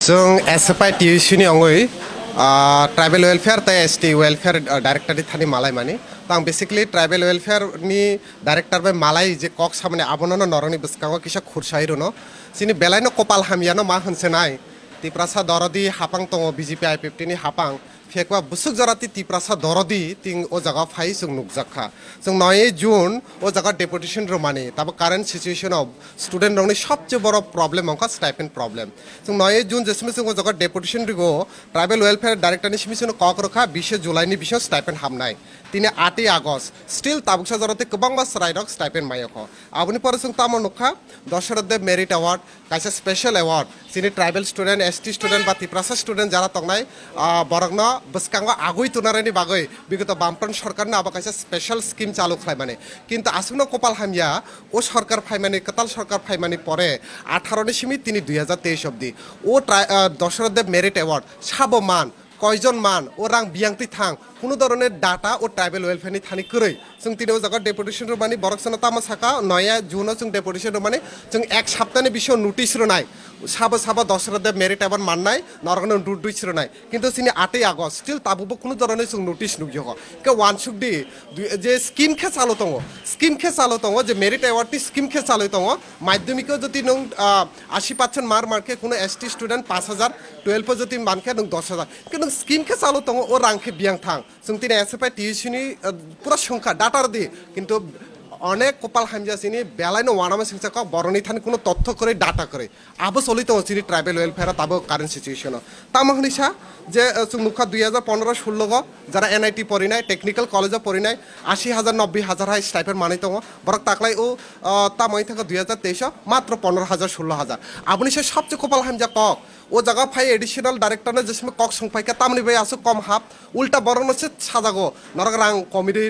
जों SFI टीयूसीनि अंगै tribal welfare तै ST welfare directory थानी मालाय माने तां बेसिकली ट्राइबल वेलफेयर नि डायरेक्टर बे मालाय जे कक सामने आबोनो नरनि बसकांगो किसा खुरसाइरोनो सिनि बेलायनो कपाल हामियानो मा होनसेनाय तिप्रासा दरदी हापां तंगो बीजेपी आई50 नि हापां फेकवा बुसुक जराती तिप्रासा दरदी तिं ओ जगह फाइ जों नुकजाखा जों 9 जून ओ जगह डेपुटेशन रोमाने तब कारेंट सिचुएशन ऑफ स्टूडेंट रंगनि सबसे बड़ प्रॉब्लम अंका स्टाइपेंड प्रॉब्लम जों 9 जून जेसमे जों जगह डेपुटेशन रिगो ट्राइबल वेलफेयर डायरेक्टर नि सिमिसन कक रखा 20 जुलाई नि बिसो स्टाइपेंड हामनाय तिने 8 आगस्ट स्टिल ताबुकसा जरते गोबां बास रायरक स्टाइपेंड मायखो आबुनि पर जों तामो नुखा दशरथ मेरिट अवार्ड कायसा स्पेशल अवार्ड सिनि ट्राइबल स्टूडेंट एसटी स्टूडेंट बा तिप्रासा स्टूडेंट जारा तंगनाय बरगना बसकांगो आगुई तुनारेनि बागै बिगत बामफ्रन सरकारनि आबा कायसा स्पेशल स्कीम चालू खालाय माने किन्तु आसुनो कपाल हामिया ओ सरकार फाइमानि कताल सरकार फाइमानि परे 18 नि सिमि तिनि 2023 अब्दि ओ दशरथ मेरिट अवार्ड साबो मान कयजन मान ओ रां बियांति थां কোনো ধরনের ডাটা ও ট্রাইবেল ওয়েলফেয়ারনি থানি কरै जों तिनियाव जागा डेपुटेशन रोमानि बरकसना तामा साका 9 जुनाव जों डेपुटेशन रोमानि जों एक सप्ताहनि बिसो नोटिस रोनाय साबा साबा दशरथ मेरिट अवार्ड माननाय नरगन नोटिस रोनाय किन्तु सिनि 8 आगस्ट स्टिल ताबुबो कोनो धरনের जों नोटिस नुगियो के वानसुकदि जे स्कीम खे चालु दङ जे मेरिट अवार्ड ति स्कीम खे चालु दङ माध्यमिक जति नों 80% मार्के कोनो एसटी स्टूडेंट 5000 12 जति मानखे नों 10000 किन्तु स्कीम खे चालु दङ ओ रांखे बियां थां जों तिने एसएफआई टीयूसीनि पुरा संख्या डाटा दी किन्तु अनेक कपाल हामजासिनी बेलायनो वानामा सिंचाक बरनि थानि कोनो तथ्य करे डाटा करे आबो सलित सिनि ट्राइबल वेलफेयर ताबो कारेंट सिचुएशन तामहनिसा जे जों नुखा 2015 16 जारा एनआईटी परिनाय टेक्निकल कलेज परिनाय 80000 90000 हाय स्टाइपेंड मानि दङ बरक ताकलाय ओ तामै थाका 2023 मात्र 15000 16000 आबनिसे सबसे कपाल हामजा कक ओ जगह फाइ एडिशनल डायरेक्टर ने जिसमें कक संफाइका तामनि बे आसो कम हाफ उल्टा बरन से साजागो नरक रां कमिटी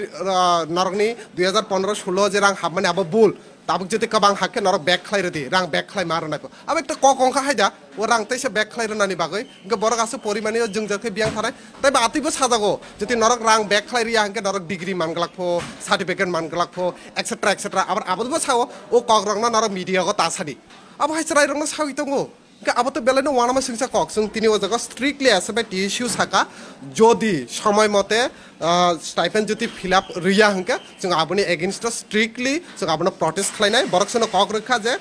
नरकनि 2015 16 जे रां हाफ माने आबो बुल ताबुक जति कबां हाके नरक बैक खलाइ रदि रां बैक खलाइ मारनायको अब एकटा कक अंका हायदा ओ रां तैसे बैक खलाइ रनानि बागै ग बरक आसो परिमानि जों जखे बियां थानाय तै बातिबो साजागो जति नरक रां बैक खलाइ रिया हांके नरक डिग्री मानगलाखो सर्टिफिकेट मानगलाखो एक्सेट्रा एक्सेट्रा आबार आबोबो सावो ओ कक रंना नरक मीडिया गो तासादि अब हायसराय रंना सावि दंगो अब तो बेलायनो वानामा सिंसा कक जों तिनि जगह स्ट्रिक्टली एसएफआई टीयूसी साका जदि समय मते स्टाइपेंड जति फिलआप रिया हंके जों आबनि एगेंस्ट स्ट्रिक्टली जों आबनो प्रोटेस्ट खालायनाय बरकसनो कक रखा जे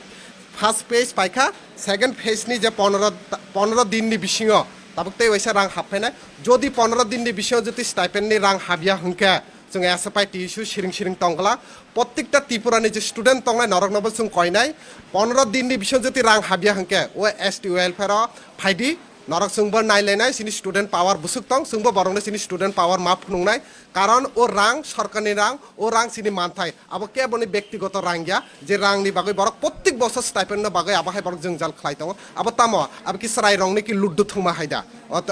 फर्स्ट पेज पाइखा सेकेंड फेज नि जे 15 दिननि बिसिङो ताबुकते वैसा रां हाबफायनाय जदि 15 दिननि बिसिङो जति स्टाइपेंड नि रां हाबिया हंके जों एसएफआई टीयूसी सिरिं तंगला प्रत्येकटा त्रिपुरानि जे स्टूडेंट तंगनाय नरक नबो जों कयनाय 15 दिननि बिसिङो जति रां हाबिया हंके ओ एसटी वेलफेयर फाइदि नरक जोंबो नायलायनाय सिनि स्टूडेंट पावर बुसुक तंग जोंबो बरंने सिनि स्टूडेंट पावर माफ खुंनाय कारण ओ रां सरकारनि रां ओ रां सिनि मानथाय अब केबनि व्यक्तिगत रां गया जे रांनि बागै बरक प्रत्येक बছর स्टाइपेंड न बागै अब हाय बरक जों जाल खलाय दङ अब तामो अब कि सराय रंनि कि लुड्डु थुमा हायदा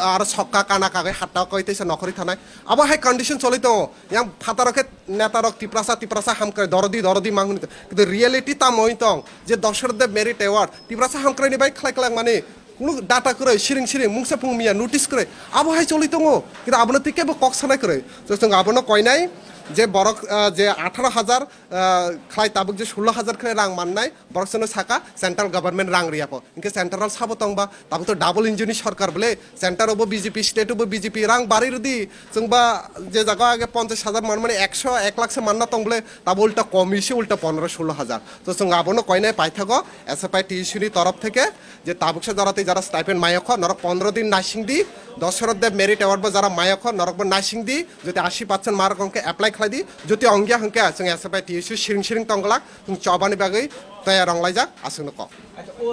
आरो सक्का काना कागै हाटा कयतेस नखरि थानाय अब हाय कंडीशन चलि दङ यां फातारके नेतारक तिप्रासा हामक्राय दरदी मांगनि किन्तु रियलिटी तामोय तंग जे दशरथ मेरिट अवार्ड तिप्रासा हामक्रायनि बाय खलाय माने কোনো ডাটা করে সিরিং মুংসা ফুংমিয়া নোটিস করে আবহাই চলি দङ কিন্তু আবনো তিকেबो कक सानाय करे जों आबनो कयनाय जे बरक जे 18000 खलाय ताबुक जे 16000 खरे रां माननाय बरकसनो साका सेंट्रल गवर्नमेंट रां रियापो इनके सेंट्रल साबो तंबा ताबुक तो डाबल इंजिननि सरकार बले सेंटरबो बीजेपी स्टेटबो बीजेपी रां बारि रदि जोंबा जे जागा आगे 50000 मान माने 100 1 लाख से मानना तंबले ताब उल्टा कमिसे उल्टा 15 16000 तो जों आबनो कयनाय पाइथागो एसएफआई टीयूसीनि तरफ থেকে যে তাবুকসা জরাতে যারা স্টাইপেন্ড মায়খ নরক 15 दिन नासिं দি দশরথ মেরিট अवार्ड যারা মায়খ নরক नासिं দি যদি 80% मार्क अंके अप्लाई खालायदि जति अंगिया हंके जों एसएफआई टीयूसी सिरिं तंगला जों चबानि बागै तयार रंलायजा आसुनो क अच्छा ओ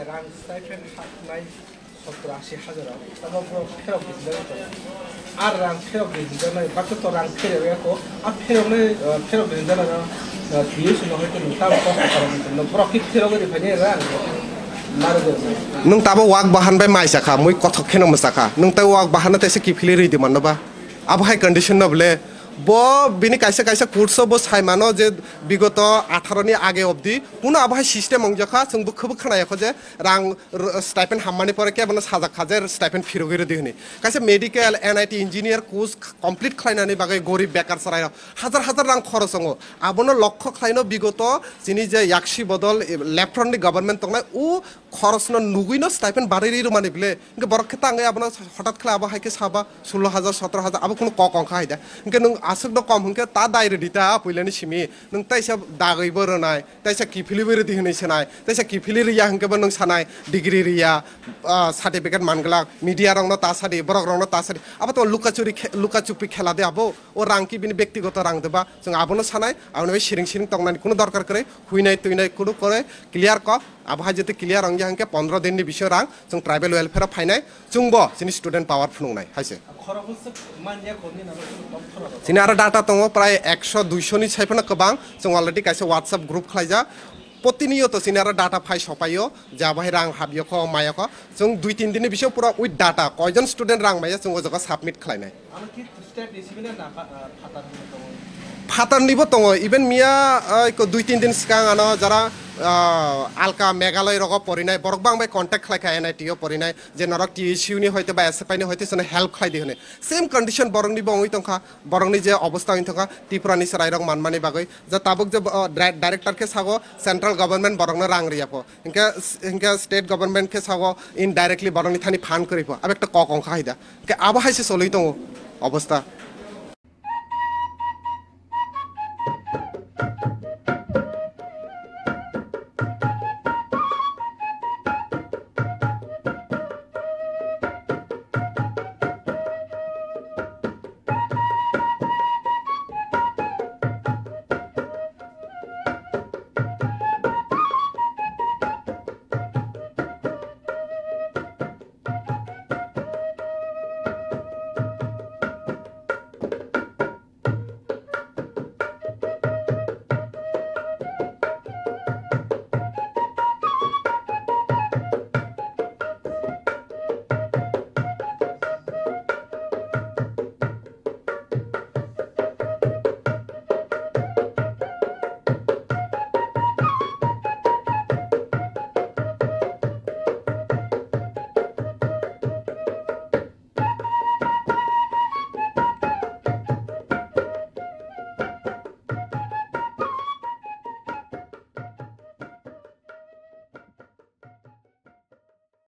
रां स्टाइपेंड हapnai 70-80,000 तब फेरक दिजो आर रां फेरक दिजो नै बात तो रां फेरको आ फेरक दिजो ना टीयूसी न होय तो नुता कष्ट खालामनो प्रॉफिट फेरक दिफायनि रां नों ताबो वाक बाहान बाय माइसाखा मुइ कथखेनो मसाखा नों ताय वाक बाहान तेसे किफिलि रिदि माननोबा अब हाय कंडीशन नबले बो बिनि कायसा कोर्स बो सायमानो जे विगत 18 नि आगे अब्दि पुनो अब हाय सिस्टेम अंजखा जोंबो खबो खोनायाखो जे रां स्टाइपेंड हाममानि परे केबनो साजा खाजे स्टाइपेंड फिरगैरो दिहनि कायसा medical NIT engineer course complete खलायनानि बागै गरीब बेकार सराय हाजार रां खरच दङ आबनो लक्ष्य खलायनो विगत जिनि जे याक्सि बदल लेफ्ट फ्रन्टनि गवर्नमेंट तंनाय उ খরচ নুগুই স্টাইপেন্ড বাড়ির মানে বলে ইনকে বড় ক্ষেত্রে আগে আপনার হঠাৎ খেলে আবার হাইকে সাবা 16,000 17,000 আবার কোনো কংখা হাইদা ইনকে নং আসক দ কম হনকে তা দায়রে দিতা পইলানি সিমি নং তাইসা দাগৈবো রনাই তাইসা কিফিলিবো রে দিহनै সেনাই তাইসা কিফিলি রিয়া হনকেबो নং সানাই ডিগ্রি রিয়া সার্টিফিকেট মানগলা মিডিয়া রং তা সাদি বড় রং তা সাদি আবার তো লুকাচুপি খেলা দে আবো ও রাংকি বিনি ব্যক্তিগত রাং দেবা जों আবনো সানাই আবনো সিরিং সিরিং তংনানি কোনো দরকার করে হুইনাই তুইনাই কোনো করে ক্লিয়ার ক আবহাই যেতে ক্লিয়ার রং হাंके 15 দিনनि বিষয় রাং जों ट्राइबेल वेलफेयर फाइनाय जोंबो जोंनि स्टुडेन्ट पावर फुनुंनाय हायसे जोंनि आरो डाटा दङ प्राय 100 200 नि साइफोरना गोबां जों अलरेडि कायसे WhatsApp ग्रुप खालायजा প্রতিনিয়ত সিনারা ডাটা ফাই সপাইও যা বাহে রাং হাবিও খ মায়া খ जों 2-3 দিনের বিষয় পুরো উইথ ডাটা কয়জন স্টুডেন্ট রাং মাইয়া जों ওজকা সাবমিট খালাইনাय ফাতার নিব দङ ইভেন মিয়া 2-3 দিন সিगां আনো যারা আলকা মেঘালয় রগ পরিনায় বরকবাং বাই কন্টাক্ট খালাইখা এনআইটিও পরিনায় যে নরক টিএসইউ নি হইতে বা এসএফআই নি হইতে সনে হেল্প খাই দিহনে সেম কন্ডিশন বরংনি বংই তংখা বরংনি যে অবস্থা হই তংখা ত্রিপুরানি সরাইরক মানমানি বাগৈ যা তাবক যে ডাইরেক্টর কে সাগো সেন্ট্রাল গভর্নমেন্ট বরংনা রাং রিয়াপো ইনকা স্টেট গভর্নমেন্ট কে সাগো ইনডাইরেক্টলি বরংনি থানি ফান্ড করিপো আব একটা ক কংখা হাইদা কে আবা হাইছে সলই তং অবস্থা